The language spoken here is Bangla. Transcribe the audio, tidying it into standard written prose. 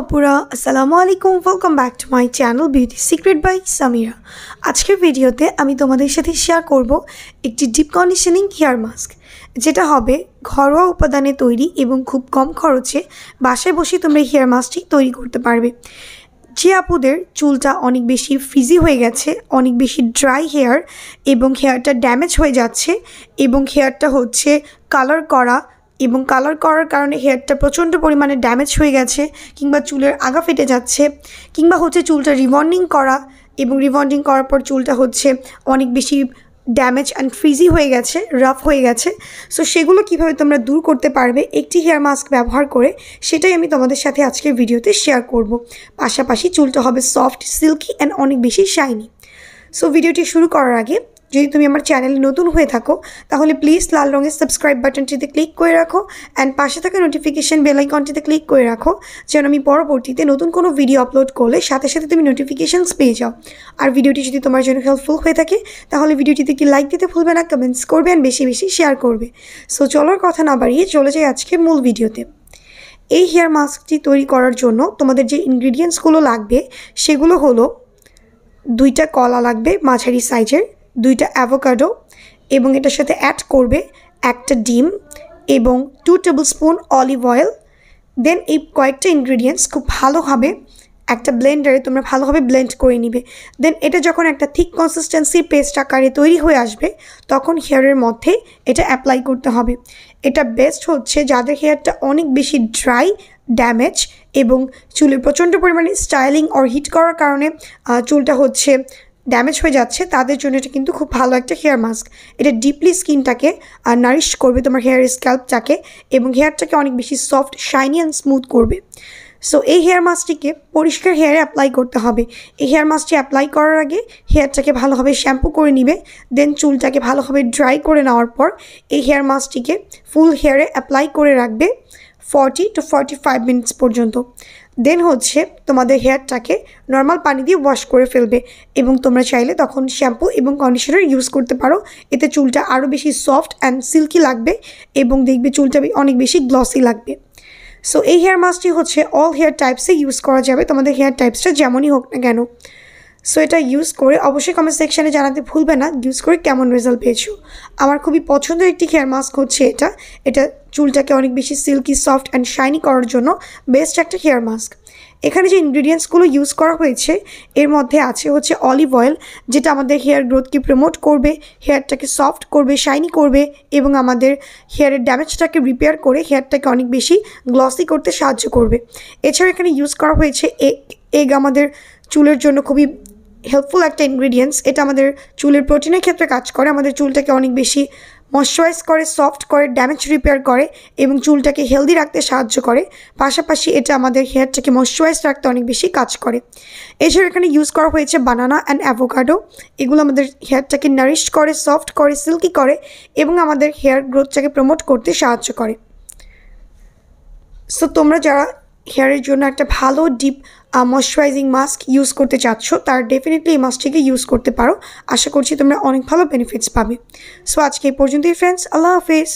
অপুরা আসসালামু আলাইকুম welcome back to my channel beauty secret by Samira. আজকের ভিডিওতে আমি তোমাদের সাথে শেয়ার করব একটি ডিপ কন্ডিশনিং হেয়ার মাস্ক, যেটা হবে ঘরোয়া উপাদানে তৈরি এবং খুব কম খরচে বাসায় বসে তোমরা হেয়ার মাস্কটি তৈরি করতে পারবে। যে আপুদের চুলটা অনেক বেশি ফ্রিজি হয়ে গেছে, অনেক বেশি ড্রাই হেয়ার এবং হেয়ারটা ড্যামেজ হয়ে যাচ্ছে এবং হেয়ারটা হচ্ছে কালার করার কারণে হেয়ারটা প্রচণ্ড পরিমাণে ড্যামেজ হয়ে গেছে, কিংবা চুলের আগা ফেটে যাচ্ছে, কিংবা হচ্ছে চুলটা রিবন্ডিং করা এবং রিবন্ডিং করার পর চুলটা হচ্ছে অনেক বেশি ড্যামেজ অ্যান্ড ফ্রিজি হয়ে গেছে, রাফ হয়ে গেছে। সো সেগুলো কীভাবে তোমরা দূর করতে পারবে একটি হেয়ার মাস্ক ব্যবহার করে, সেটাই আমি তোমাদের সাথে আজকের ভিডিওতে শেয়ার করব। পাশাপাশি চুলটা হবে সফট, সিল্কি অ্যান্ড অনেক বেশি শাইনি। সো ভিডিওটি শুরু করার আগে যদি তুমি আমার চ্যানেলে নতুন হয়ে থাকো তাহলে প্লিজ লাল রঙের সাবস্ক্রাইব বাটনটিতে ক্লিক করে রাখো অ্যান্ড পাশে থাকা নোটিফিকেশান বেল আইকনটিতে ক্লিক করে রাখো, যেন আমি পরবর্তীতে নতুন কোনো ভিডিও আপলোড করলে সাথে সাথে তুমি নোটিফিকেশানস পেয়ে যাও। আর ভিডিওটি যদি তোমার জন্য হেল্পফুল হয়ে থাকে তাহলে ভিডিওটিতে কি লাইক দিতে ভুলবে না, কমেন্টস করবে অ্যান্ড বেশি বেশি শেয়ার করবে। সো চলার কথা না বাড়িয়ে চলে যাই আজকের মূল ভিডিওতে। এই হেয়ার মাস্কটি তৈরি করার জন্য তোমাদের যে ইনগ্রিডিয়েন্টসগুলো লাগবে সেগুলো হলো 2টা কলা লাগবে মাঝারি সাইজের, 2টা অ্যাভোকাডো, এবং এটার সাথে অ্যাড করবে 1টা ডিম এবং 2 টেবিল স্পুন অলিভ অয়েল। দেন এই কয়েকটা ইনগ্রিডিয়েন্টস খুব ভালোভাবে একটা ব্লেন্ডারে তোমরা ভালোভাবে ব্লেন্ড করে নিবে। দেন এটা যখন একটা থিক কনসিস্টেন্সির পেস্ট আকারে তৈরি হয়ে আসবে তখন হেয়ারের মধ্যে এটা অ্যাপ্লাই করতে হবে। এটা বেস্ট হচ্ছে যাদের হেয়ারটা অনেক বেশি ড্রাই, ড্যামেজ এবং চুলের প্রচণ্ড পরিমাণে স্টাইলিং অর হিট করার কারণে চুলটা হচ্ছে ড্যামেজ হয়ে যাচ্ছে, তাদের জন্য এটা কিন্তু খুব ভালো একটা হেয়ার মাস্ক। এটা ডিপলি স্কিনটাকে নারিশ করবে, তোমার হেয়ার স্ক্যাল্পটাকে, এবং হেয়ারটাকে অনেক বেশি সফট, শাইনি অ্যান্ড স্মুথ করবে। সো এই হেয়ার মাস্কটিকে পরিষ্কার হেয়ারে অ্যাপ্লাই করতে হবে। এই হেয়ার মাস্কটি অ্যাপ্লাই করার আগে হেয়ারটাকে ভালোভাবে শ্যাম্পু করে নিবে। দেন চুলটাকে ভালোভাবে ড্রাই করে নেওয়ার পর এই হেয়ার মাস্কটিকে ফুল হেয়ারে অ্যাপ্লাই করে রাখবে 40 to 45 মিনিটস পর্যন্ত। দেন হচ্ছে তোমাদের হেয়ারটাকে নর্মাল পানি দিয়ে ওয়াশ করে ফেলবে এবং তোমরা চাইলে তখন শ্যাম্পু এবং কন্ডিশনার ইউজ করতে পারো। এতে চুলটা আরও বেশি সফট অ্যান্ড সিল্কি লাগবে এবং দেখবে চুলটা অনেক বেশি গ্লসি লাগবে। সো এই হেয়ার মাস্কটি হচ্ছে অল হেয়ার টাইপসে ইউজ করা যাবে, তোমাদের হেয়ার টাইপসটা যেমনই হোক না কেন। সো এটা ইউজ করে অবশ্যই কমেন্ট সেকশানে জানাতে ভুলবে না ইউজ করে কেমন রেজাল্ট পেয়েছো। আমার খুবই পছন্দের একটি হেয়ার মাস্ক হচ্ছে এটা চুলটাকে অনেক বেশি সিল্কি, সফট অ্যান্ড শাইনি করার জন্য বেস্ট একটা হেয়ার মাস্ক। এখানে যে ইনগ্রিডিয়েন্টসগুলো ইউজ করা হয়েছে এর মধ্যে আছে হচ্ছে অলিভ অয়েল, যেটা আমাদের হেয়ার গ্রোথকে প্রমোট করবে, হেয়ারটাকে সফট করবে, শাইনি করবে এবং আমাদের হেয়ারের ড্যামেজটাকে রিপেয়ার করে হেয়ারটাকে অনেক বেশি গ্লসি করতে সাহায্য করবে। এছাড়া এখানে ইউজ করা হয়েছে এগ আমাদের চুলের জন্য খুবই হেল্পফুল একটা ইনগ্রিডিয়েন্টস। এটা আমাদের চুলের প্রোটিনের ক্ষেত্রে কাজ করে, আমাদের চুলটাকে অনেক বেশি ময়শ্চারাইজ করে, সফট করে, ড্যামেজ রিপেয়ার করে এবং চুলটাকে হেলদি রাখতে সাহায্য করে। পাশাপাশি এটা আমাদের হেয়ারটাকে ময়শ্চারাইজ রাখতে অনেক বেশি কাজ করে। এছাড়া এখানে ইউজ করা হয়েছে বানানা অ্যান্ড অ্যাভোকাডো। এগুলো আমাদের হেয়ারটাকে নারিশ করে, সফট করে, সিল্কি করে এবং আমাদের হেয়ার গ্রোথটাকে প্রমোট করতে সাহায্য করে। সো তোমরা যারা হেয়ারের জন্য একটা ভালো ডিপ ময়শ্চারাইজিং মাস্ক ইউজ করতে চাচ্ছ তার ডেফিনেটলি এই মাস্কটিকে ইউজ করতে পারো। আশা করছি তোমরা অনেক ভালো বেনিফিটস পাবে। সো আজকে এই পর্যন্তই ফ্রেন্ডস, আল্লাহ হাফেজ।